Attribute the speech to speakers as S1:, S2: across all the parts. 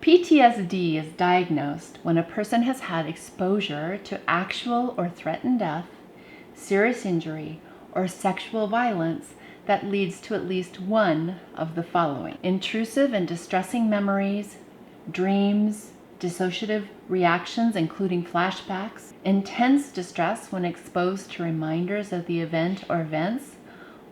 S1: PTSD is diagnosed when a person has had exposure to actual or threatened death, serious injury, or sexual violence that leads to at least one of the following: intrusive and distressing memories, dreams, dissociative reactions including flashbacks, intense distress when exposed to reminders of the event or events,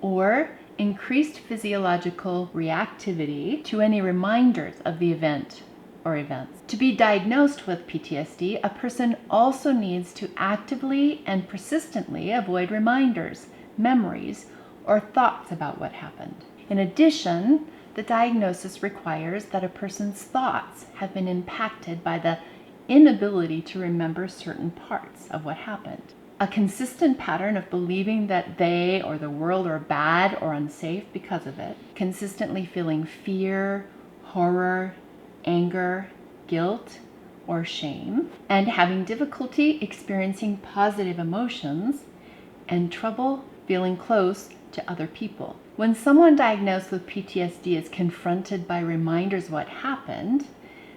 S1: or increased physiological reactivity to any reminders of the event or events. To be diagnosed with PTSD, a person also needs to actively and persistently avoid reminders, memories, or thoughts about what happened. In addition, the diagnosis requires that a person's thoughts have been impacted by the inability to remember certain parts of what happened. A consistent pattern of believing that they or the world are bad or unsafe because of it, consistently feeling fear, horror, anger, guilt, or shame, and having difficulty experiencing positive emotions, and trouble feeling close to other people. When someone diagnosed with PTSD is confronted by reminders of what happened,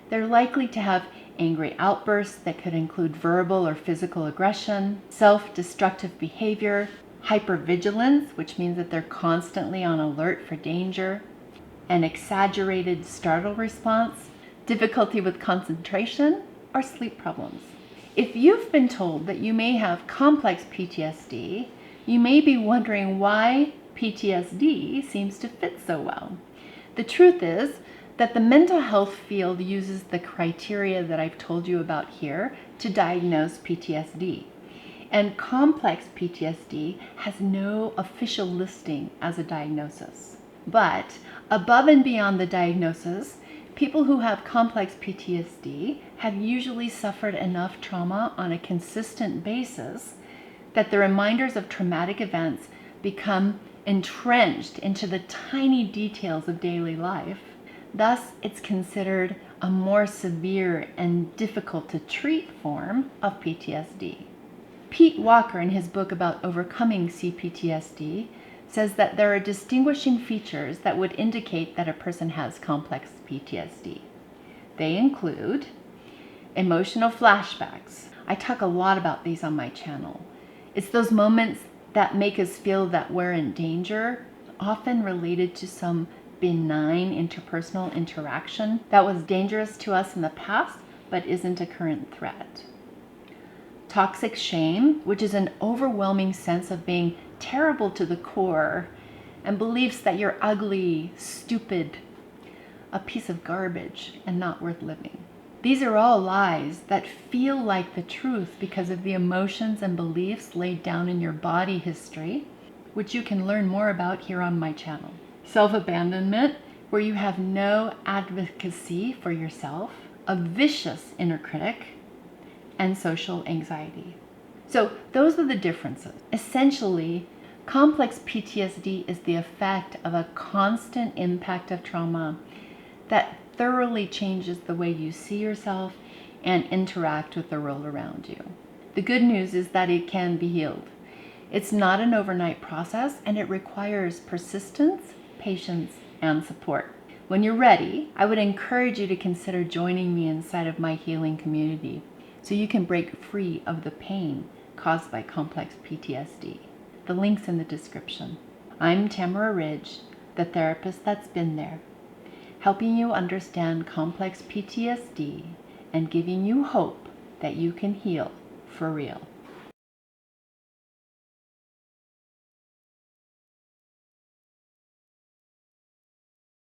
S1: they're likely to have angry outbursts that could include verbal or physical aggression, self-destructive behavior, hypervigilance, which means that they're constantly on alert for danger, an exaggerated startle response, difficulty with concentration, or sleep problems. If you've been told that you may have complex PTSD, you may be wondering why PTSD seems to fit so well. The truth is that the mental health field uses the criteria that I've told you about here to diagnose PTSD. And complex PTSD has no official listing as a diagnosis. But above and beyond the diagnosis, people who have complex PTSD have usually suffered enough trauma on a consistent basis that the reminders of traumatic events become entrenched into the tiny details of daily life. Thus, it's considered a more severe and difficult to treat form of PTSD. Pete Walker, in his book about overcoming CPTSD, says that there are distinguishing features that would indicate that a person has complex PTSD. They include emotional flashbacks. I talk a lot about these on my channel. It's those moments that make us feel that we're in danger, often related to some benign interpersonal interaction that was dangerous to us in the past but isn't a current threat. Toxic shame, which is an overwhelming sense of being terrible to the core and beliefs that you're ugly, stupid, a piece of garbage, and not worth living. These are all lies that feel like the truth because of the emotions and beliefs laid down in your body history, which you can learn more about here on my channel. Self-abandonment, where you have no advocacy for yourself, a vicious inner critic, and social anxiety. So those are the differences. Essentially, complex PTSD is the effect of a constant impact of trauma that thoroughly changes the way you see yourself and interact with the world around you. The good news is that it can be healed. It's not an overnight process, and it requires persistence, patience, and support. When you're ready, I would encourage you to consider joining me inside of my healing community so you can break free of the pain caused by complex PTSD. The link's in the description. I'm Tamara Ridge, the therapist that's been there, helping you understand complex PTSD and giving you hope that you can heal for real.